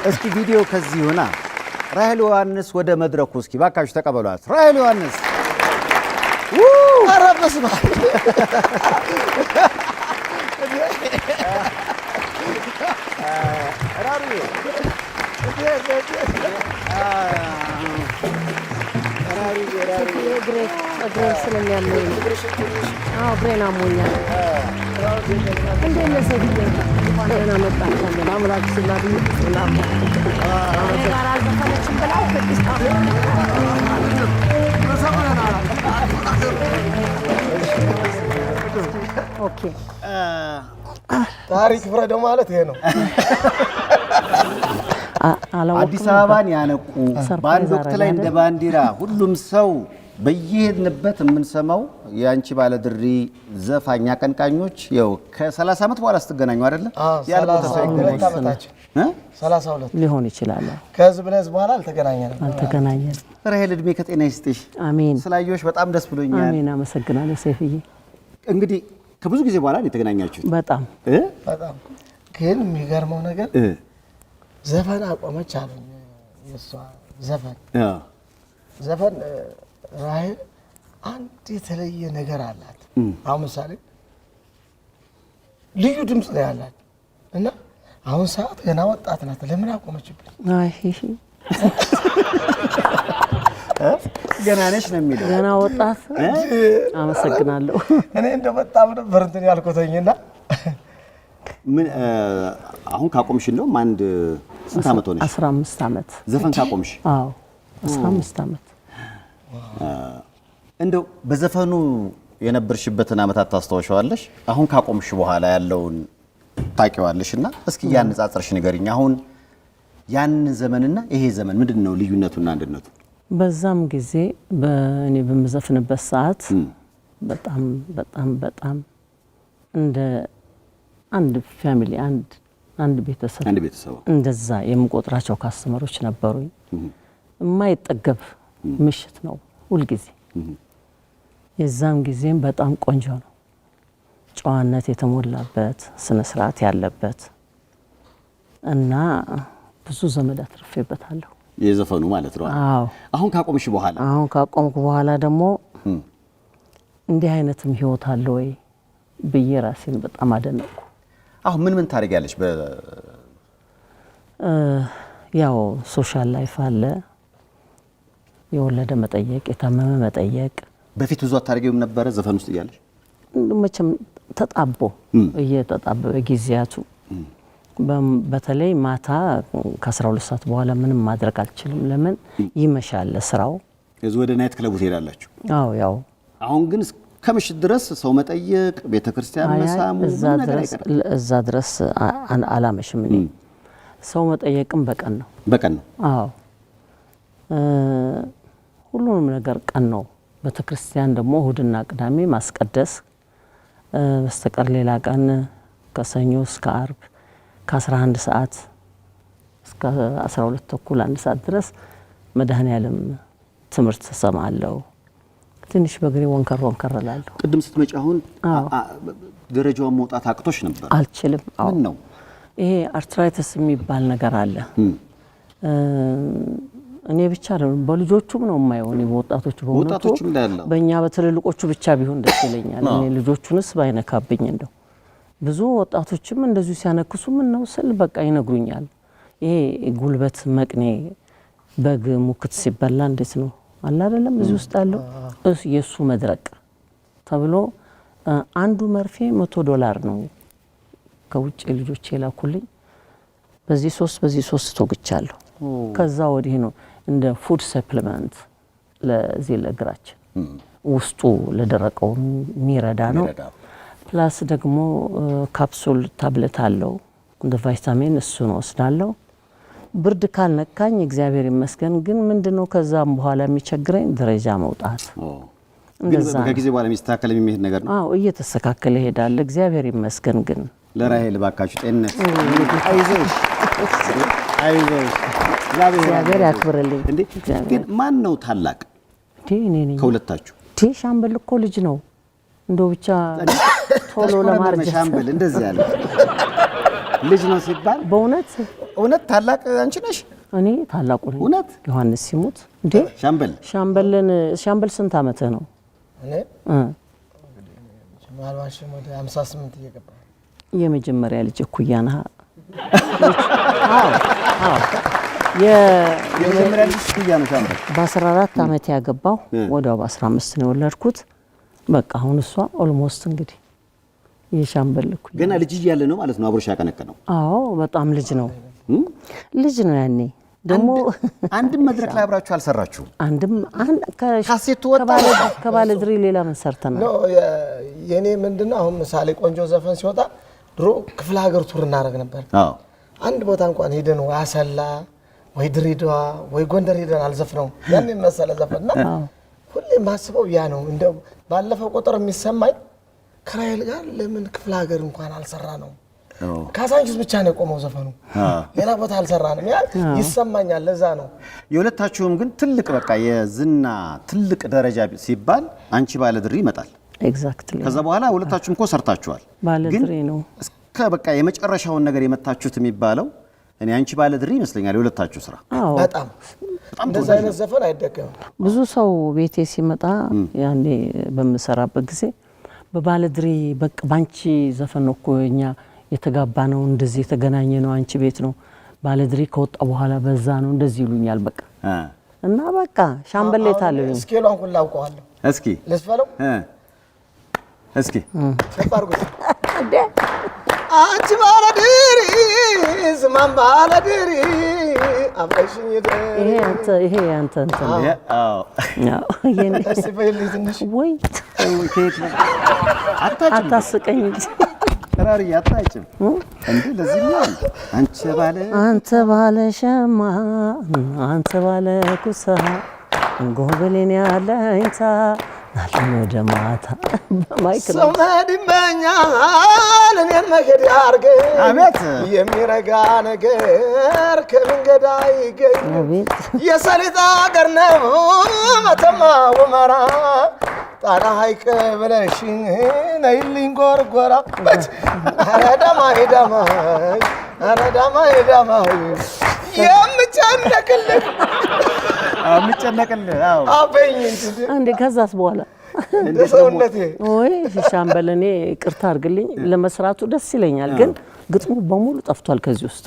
እስኪ ቪዲዮ ከዚህ ሆና ራሄል ዮሐንስ ወደ መድረኩ እስኪ ባካችሁ ተቀበሏት። ራሄል ዮሐንስ ኧረ በስመ አብ እግሬ ስለሚያመኝ እግሬን አሞኛል። እንዴት ነህ ሴትዬ? እንኳን ደህና መጣችሁ። አምላክ ስላሴ ሰላም ጋር አልዘፈነችም ብላው ኦኬ ታሪክ ፍረደው ማለት ይሄ ነው። አዲስ አበባን ያነቁ በአንድ ወቅት ላይ እንደ ባንዲራ ሁሉም ሰው በየሄድንበት የምንሰማው የአንቺ ባለድሪ ዘፋኝ አቀንቃኞች ያው ከ30 ዓመት በኋላ ስትገናኙ አይደለ? ያልኩት ሰው ይገናኛል። 32 ሊሆን ይችላል። ከህዝብ ለህዝብ በኋላ አልተገናኘንም። ራሄል እድሜ ከጤና ይስጥሽ። አሜን። ስላየሁሽ በጣም ደስ ብሎኛል። አሜን። አመሰግናለሁ ሰይፍዬ። እንግዲህ ከብዙ ጊዜ በኋላ ነው የተገናኛችሁት። በጣም ግን የሚገርመው ነገር ዘፈን አቆመች አሉኝ። የእሷ ዘፈን ራሄል አንድ የተለየ ነገር አላት። አሁን ምሳሌ ልዩ ድምፅ ነው ያላት እና አሁን ሰዓት ገና ወጣት ናት። ለምን አቆመችብኝ? ገና ነሽ ነው የሚለው። ገና ወጣት። አመሰግናለሁ። እኔ እንደው በጣም ነበር እንትን ያልኩተኝና ምን አሁን ካቆምሽ እንደውም አንድ ስንት ዓመት ሆነሽ? 15 ዓመት ዘፈን ካቆምሽ? አዎ 15 ዓመት። እንደው በዘፈኑ የነበርሽበትን ዓመታት ታስታውሻለሽ? አሁን ካቆምሽ በኋላ ያለውን ታውቂዋለሽና እስኪ ያነጻጽርሽ ንገሪኝ። አሁን ያን ዘመንና ይሄ ዘመን ምንድነው ልዩነቱና አንድነቱ? በዛም ጊዜ በእኔ በመዘፍንበት ሰዓት በጣም በጣም በጣም እንደ አንድ ፋሚሊ አንድ ቤተሰብ እንደዛ የምቆጥራቸው ካስተመሮች ነበሩኝ። የማይጠገብ ምሽት ነው ሁልጊዜ። የዛም ጊዜም በጣም ቆንጆ ነው። ጨዋነት የተሞላበት ስነ ስርዓት ያለበት እና ብዙ ዘመድ አትርፌበታለሁ። የዘፈኑ ማለት ነው። አዎ። አሁን ካቆምሽ በኋላ? አሁን ካቆምኩ በኋላ ደግሞ እንዲህ አይነትም ህይወት አለ ወይ ብዬ ራሴን በጣም አደነቅኩ። አሁን ምን ታደርጊያለሽ? ያው ሶሻል ላይፍ አለ፣ የወለደ መጠየቅ፣ የታመመ መጠየቅ። በፊት ብዙ አታደርጊውም ነበረ ዘፈን ውስጥ እያለሽ? መቼም እየተጣበበ ጊዜያቱ በተለይ ማታ ከ12 ሰዓት በኋላ ምንም ማድረግ አልችልም። ለምን ይመሻል ስራው። እዚህ ወደ ናይት ክለቡ ትሄዳላችሁ? አዎ ያው። አሁን ግን ከምሽት ድረስ ሰው መጠየቅ፣ ቤተክርስቲያን መሳሙ እዛ ድረስ አላመሽም እኔ። ሰው መጠየቅም በቀን ነው። በቀን ነው? አዎ ሁሉንም ነገር ቀን ነው። ቤተክርስቲያን ደግሞ እሁድና ቅዳሜ ማስቀደስ በስተቀር ሌላ ቀን ከሰኞ እስከ አርብ ከ11 ሰዓት እስከ 12 ተኩል 1 ሰዓት ድረስ መድኃኔዓለም ትምህርት ሰማለሁ። ትንሽ በግሬ ወንከር እላለሁ። ቅድም ስትመጪ አሁን ደረጃውን መውጣት አቅቶሽ ነበር? አልችልም። አዎ ምን ነው ይሄ አርትራይተስ የሚባል ነገር አለ። እኔ ብቻ አይደለም በልጆቹም ነው የማየው። እኔ በወጣቶቹ ወጣቶቹም እንዳለው በእኛ በትልልቆቹ ብቻ ቢሆን ደስ ይለኛል። እኔ ልጆቹንስ ባይነካብኝ እንደው ብዙ ወጣቶችም እንደዚሁ ሲያነክሱ ምን ነው ስል በቃ ይነግሩኛል። ይሄ ጉልበት መቅኔ በግ ሙክት ሲበላ እንዴት ነው አለ አይደለም እዚህ ውስጥ ያለው የሱ መድረቅ ተብሎ አንዱ መርፌ $100 ነው ከውጭ ልጆች የላኩልኝ። በዚህ 3 ተወግቻለሁ። ከዛ ወዲህ ነው እንደ ፉድ ሰፕሊመንት ለዚህ ለግራችን ውስጡ ለደረቀው የሚረዳ ነው። ፕላስ ደግሞ ካፕሱል ታብሌት አለው እንደ ቫይታሚን እሱን ወስዳለሁ። ብርድ ካልነካኝ እግዚአብሔር ይመስገን። ግን ምንድነው ከዛም በኋላ የሚቸግረኝ ደረጃ መውጣት። እንደዛ ከጊዜ በኋላ የሚስተካከል የሚሄድ ነገር ነው። አዎ እየተስተካከለ ይሄዳል እግዚአብሔር ይመስገን። ግን ለራሄል ባካችሁ ጤንነት አይዞሽ እግዚአብሔር ያክብርልኝ። ግን ማን ነው ታላቅ እኔ ነኝ ከሁለታችሁ? ሻምበል እኮ ልጅ ነው እንደው ብቻ ቶሎ ለማርጀት ሻምበል እንደዚህ ያለ ልጅ ነው ሲባል እውነት ታላቅ አንቺ ነሽ? እኔ ታላቁ ነኝ። እውነት ዮሐንስ ሲሞት እንዴ ሻምበል ስንት ዓመትህ ነው? እኔ ማልዋሽም ወደ 58 እየገባ የመጀመሪያ ልጅ እኩያ ነህ? አዎ የመጀመሪያ ልጅ እኩያ ነው ሻምበል። በ14 ዓመት ያገባው ወዲያው በ15 ነው የወለድኩት። በቃ አሁን እሷ ኦልሞስት እንግዲህ የሻምበል እኩያ ገና ልጅ እያለ ነው ማለት ነው አብሮሽ ያቀነቀነው? አዎ በጣም ልጅ ነው ያኔ። ደግሞ አንድም መድረክ ላይ አብራችሁ አልሰራችሁ? አንድም ካሴት ወጣ ከባለድሪ ሌላ ምን ሰርተናል? የኔ ምንድነው አሁን ምሳሌ ቆንጆ ዘፈን ሲወጣ ድሮ ክፍለ ሀገር ቱር እናደርግ ነበር። አንድ ቦታ እንኳን ሄደን ወይ አሰላ ወይ ድሬዳዋ ወይ ጎንደር ሄደን አልዘፍነውም። ያን መሰለ ዘፈንና ሁሌ ማስበው ያ ነው። እንደው ባለፈው ቁጥር የሚሰማኝ ከራይል ጋር ለምን ክፍለ ሀገር እንኳን አልሰራ ነው? ካሳንቺስ ብቻ ነው የቆመው ዘፈኑ፣ ሌላ ቦታ አልሰራንም። ያ ይሰማኛል። ለዛ ነው የሁለታችሁም ግን ትልቅ በቃ የዝና ትልቅ ደረጃ ሲባል አንቺ ባለድሪ ይመጣል። ኤግዛክትሊ። ከዛ በኋላ ሁለታችሁም እኮ ሰርታችኋል። ባለድሪ ነው እስከ በቃ የመጨረሻውን ነገር የመታችሁት የሚባለው እኔ አንቺ ባለድሪ ይመስለኛል የሁለታችሁ ስራ። በጣም እንደዛ አይነት ዘፈን አይደገምም። ብዙ ሰው ቤቴ ሲመጣ ያኔ በምሰራበት ጊዜ በባለድሪ በቃ ባንቺ ዘፈን ነው እኮ እኛ የተጋባ ነው እንደዚህ የተገናኘ ነው አንቺ ቤት ነው ባለድሪ ከወጣ በኋላ በዛ ነው እንደዚህ ይሉኛል። በቃ እና በቃ ሻምበል ታለኝ። እስኪሏን ሁሉ አውቀዋለሁ። እስኪ ልስፈለው እስኪ ተባርኩት አንቺ ባለድሪ ዝማን ባለድሪ አብረሽኝ ይሄ አንተ እሺ በይልኝ ትንሽ ወይ አታስቀኝ ተራሪ አታጭም እንዴ? ለዚህ ነው አንተ ባለ ሸማ አንተ ባለ ኩሳ ጎበሌን ያለኝታ ናለም ወደ ማታ በማይክል ሰማድመኛል እኔን መከድ ያርገኝ አቤት የሚረጋ ነገር ከመንገድ አይገኝ የሰሊጣ አገር ነው መተማ ወመራ ጣና ሐይቅ ብለሽኝ ነይልኝ ጎርጎራ አረዳማይ የምጨነቅልህ አበኝ እንዴ። ከዛስ በኋላ ሰውነቴ ወይ ሻምበል እኔ ቅርታ አድርግልኝ ለመስራቱ ደስ ይለኛል፣ ግን ግጥሙ በሙሉ ጠፍቷል ከዚህ ውስጥ።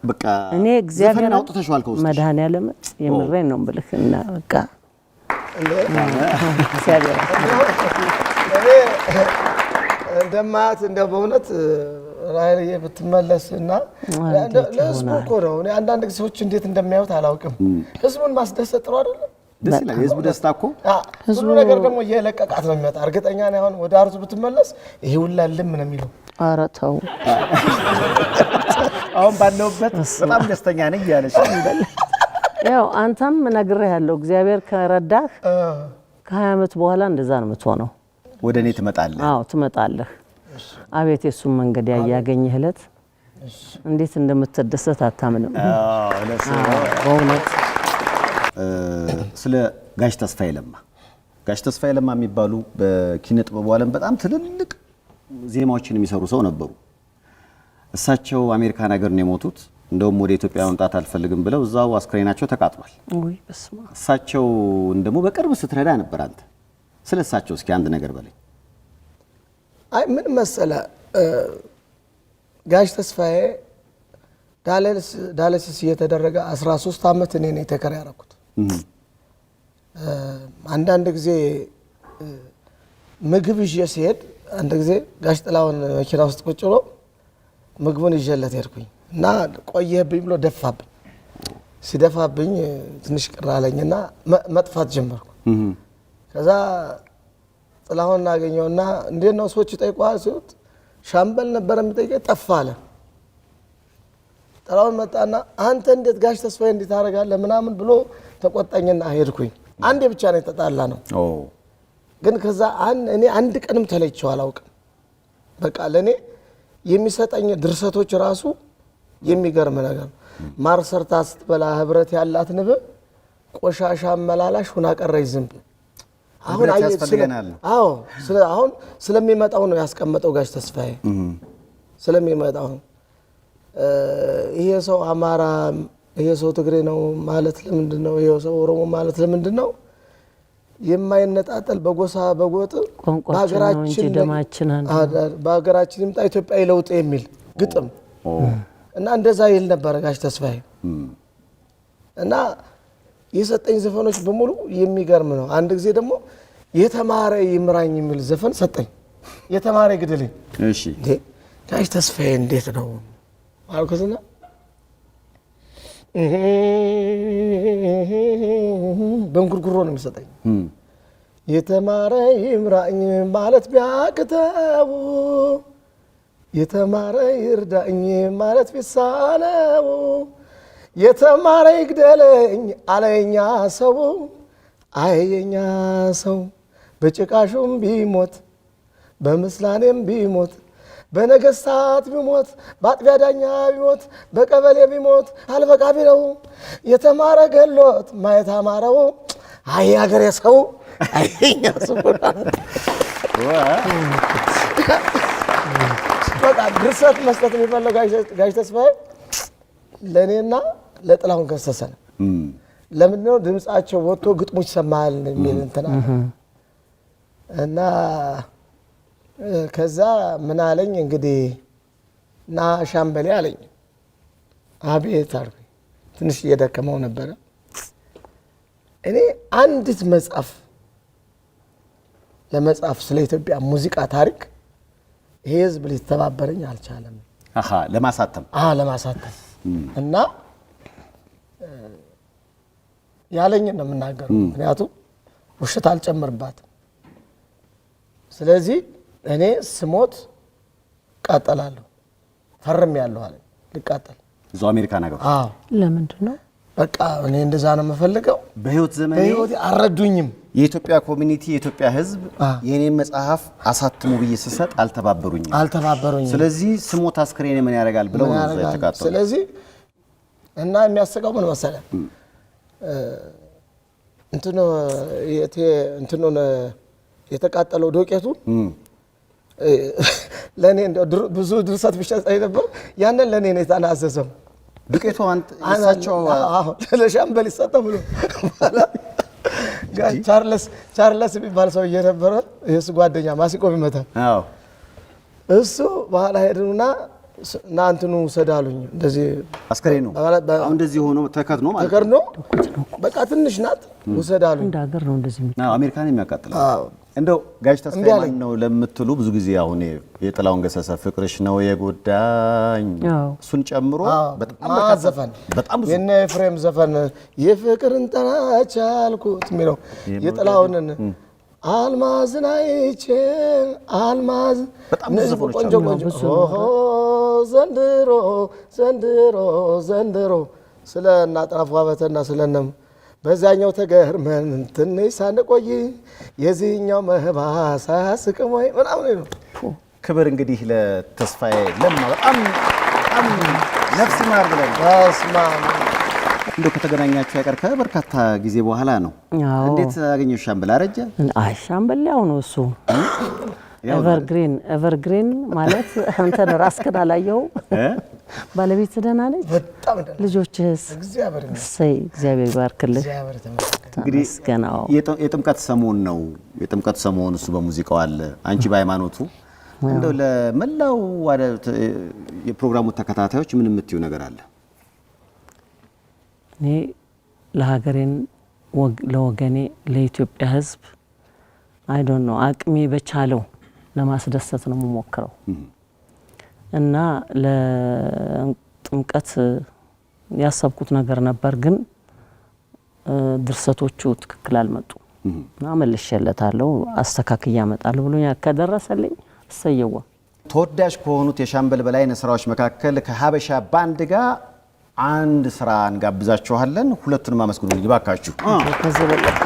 በቃ እኔ እግዚአብሔር አውጥተሽዋል ከውስጥ መድኃኒዓለም የምሬን ነው የምልህ እና በቃ እግዚአብሔር እንደማያት እንደው በእውነት ራይልዬ ብትመለስና ለህዝቡ እኮ ነው። እኔ አንዳንድ ሰዎች እንዴት እንደሚያዩት አላውቅም። ህዝቡን ማስደሰት ጥሩ አይደለም? ደስ ይላል። የህዝቡ ደስታ እኮ ሁሉ ነገር ደግሞ እየለቀቃት ነው የሚመጣ። እርግጠኛ ነኝ አሁን ወደ አርዙ ብትመለስ ይሄ ሁላ ልም ነው የሚለው። ኧረ ተው አሁን ባለውበት በጣም ደስተኛ ነኝ ያለሽ ያው አንተም ነግሬሃለሁ። እግዚአብሔር ከረዳህ ከ20 ዓመት በኋላ እንደዛ ነው የምትሆነው። ወደ እኔ ትመጣለህ። አዎ ትመጣለህ። አቤት የሱን መንገድ ያያገኘህ እለት እንዴት እንደምትደሰት አታምንም። በእውነት ስለ ጋሽ ተስፋዬ ለማ የሚባሉ በኪነ ጥበቡ ዓለም በጣም ትልልቅ ዜማዎችን የሚሰሩ ሰው ነበሩ። እሳቸው አሜሪካን ሀገር ነው የሞቱት። እንደውም ወደ ኢትዮጵያ መምጣት አልፈልግም ብለው እዛው አስክሬናቸው ተቃጥሏል። ወይ በስመ አብ። እሳቸው ደግሞ በቅርብ ስትረዳ ነበር። አንተ ስለ እሳቸው እስኪ አንድ ነገር በለኝ። አይ ምን መሰለ ጋሽ ተስፋዬ ዳያሊሲስ እየተደረገ 13 ዓመት እኔ ነኝ ተከራ ያደረኩት። አንዳንድ ጊዜ ምግብ ይዤ ሲሄድ አንድ ጊዜ ጋሽ ጥላውን መኪና ውስጥ ቁጭ ብሎ ምግቡን ይዤለት ሄድኩኝ እና ቆየህብኝ ብሎ ደፋብኝ። ሲደፋብኝ ትንሽ ቅር አለኝና መጥፋት ጀመርኩ። ከዛ ጥላሁን እናገኘውና እንዴት ነው ሰዎች ይጠይቁሃል ሲሉት ሻምበል ነበር የሚጠይቀኝ ጠፋ አለ። ጥላሁን መጣና አንተ እንዴት ጋሽ ተስፋዬ እንዴት ታደርጋለህ ምናምን ብሎ ተቆጣኝና ሄድኩኝ። አንዴ ብቻ ነው የተጣላ ነው። ግን ከዛ እኔ አንድ ቀንም ተለይቼው አላውቅም። በቃ ለኔ የሚሰጠኝ ድርሰቶች ራሱ የሚገርም ነገር ማር ሰርታ ስትበላ ህብረት ያላት ንብ ቆሻሻ መላላሽ ሁና ቀረች ዝንብ። አሁን አሁን ስለሚመጣው ነው ያስቀመጠው ጋሽ ተስፋዬ ስለሚመጣው ይሄ ሰው አማራ ይሄ ሰው ትግሬ ነው ማለት ለምንድን ነው? ይሄ ሰው ኦሮሞ ማለት ለምንድን ነው? የማይነጣጠል በጎሳ በጎጥ በሀገራችን ደማችን በሀገራችን ይምጣ ኢትዮጵያዊ ለውጥ የሚል ግጥም እና እንደዛ ይል ነበር ጋሽ ተስፋዬ። እና የሰጠኝ ዘፈኖች በሙሉ የሚገርም ነው። አንድ ጊዜ ደግሞ የተማረ ይምራኝ የሚል ዘፈን ሰጠኝ። የተማረ ግድልኝ። እሺ ጋሽ ተስፋዬ እንዴት ነው አልኩትና በእንጉርጉሮ ነው የሚሰጠኝ። የተማረ ይምራኝ ማለት ቢያቅተው የተማረ ይርዳኝ ማለት ቢሳነው የተማረ ይግደለኝ አለኛ ሰው አየኛ ሰው በጭቃሹም ቢሞት በምስላኔም ቢሞት በነገስታት ቢሞት በአጥቢያ ዳኛ ቢሞት በቀበሌ ቢሞት አልበቃ ቢለው የተማረ ገሎት ማየት አማረው አይ አገሬ ሰው አየኛ ሰው በቃ ድርሰት መስጠት የሚፈልገው ጋሽ ተስፋዬ ለእኔና ለጥላሁን ገሰሰ ነው። ለምንድን ነው ድምፃቸው ወጥቶ ግጥሙ ይሰማል የሚል እንትና እና ከዛ ምን አለኝ እንግዲህ ና ሻምበሌ አለኝ። አቤት አልኩኝ። ትንሽ እየደከመው ነበረ። እኔ አንዲት መጽሐፍ ለመጽሐፍ ስለ ኢትዮጵያ ሙዚቃ ታሪክ ይሄ ህዝብ ሊተባበረኝ አልቻለም። ለማሳተም እና ያለኝ ነው የምናገረው። ምክንያቱም ውሸት አልጨምርባትም። ስለዚህ እኔ ስሞት ቃጠላለሁ ፈርሜያለሁ አለ። ልቃጠል እዛው አሜሪካ ነገር ለምንድን ነው? በቃ እኔ እንደዛ ነው የምፈልገው። በህይወት ዘመኔ አልረዱኝም። የኢትዮጵያ ኮሚኒቲ የኢትዮጵያ ህዝብ የኔን መጽሐፍ አሳትሙ ብዬ ስሰጥ አልተባበሩኝም። ስለዚህ ስሞት አስክሬኔ ምን ያደርጋል ብለው ነው የተቃጠሉ። ስለዚህ እና የሚያሰጋው ምን መሰለህ እንትኑ የተቃጠለው ዶቄቱ ለኔ ብዙ ድርሰት ብቻ ነበር። ያንን ለኔ ነው የታናዘዘው። ዱቄቱ አንተ እሳቸው ለሻምበል ይሰጠው ብሎ ቻርለስ የሚባል ሰው እየነበረ የሱ ጓደኛ ማሲቆ ቢመታ እሱ በኋላ ሄድና እና እንትኑ ሰዳሉኝ እንደዚህ አስከሬኑ አሁን እንደዚህ ሆኖ ተከድኖ ማለት ተከድኖ በቃ ትንሽ ናት ወሰዳሉኝ። እንደ ሀገር ነው እንደዚህ አሜሪካን የሚያቃጥለው። እንደው ጋሽ ተስፋዬ ማን ነው ለምትሉ ብዙ ጊዜ አሁን የጥላሁን ገሰሰ ፍቅርሽ ነው የጎዳኝ እሱን ጨምሮ በጣም ብዙ የነ ኤፍሬም ዘፈን የፍቅርን ጠናች አልኩት የሚለው የጥላሁንን አልማዝን አይቼ አልማዝ በጣም ብዙ ዘፈኖች ዘንድሮ ስለ እናጥራፉ አበተና ስለነም በዛኛው ተገርመን ትንሽ ሳንቆይ የዚህኛው መህባስ አያስቅም ወይ ምናምን ነው። ክብር እንግዲህ ለተስፋዬ ለማ በጣም ነፍስ ማር ብለን እንደው ከተገናኛችሁ ያቀር ከበርካታ ጊዜ በኋላ ነው። እንዴት አገኘው? ሻምበል አረጀ? አይ ሻምበል ያው ነው እሱ ኤቨርግሪን ማለት አንተ ራስህን አላየው። ባለቤት ደህና ነች? በጣም ደህና። ልጆችስ? እግዚአብሔር ይባርክልህ። እንግዲህ የጥምቀት ሰሞን ነው። የጥምቀት ሰሞን እሱ በሙዚቃው አለ፣ አንቺ በሃይማኖቱ። እንደው ለመላው የፕሮግራሙ ተከታታዮች ምን የምትዩ ነገር አለ? እኔ ለሀገሬን ለወገኔ ለኢትዮጵያ ሕዝብ አይ ዶንት ኖ አቅሜ በቻለው ለማስደሰት ነው የምሞክረው እና ለጥምቀት ያሰብኩት ነገር ነበር፣ ግን ድርሰቶቹ ትክክል አልመጡም እና መልሼለታለሁ፣ አስተካክዬ አመጣለሁ ብሎኛል። ከደረሰልኝ እሰየው። ተወዳጅ ከሆኑት የሻምበል በላይነህ ስራዎች መካከል ከሀበሻ ባንድ ጋር አንድ ስራ እንጋብዛችኋለን። ሁለቱንም አመስግኑልኝ ባካችሁ። ከዚህ በለጠ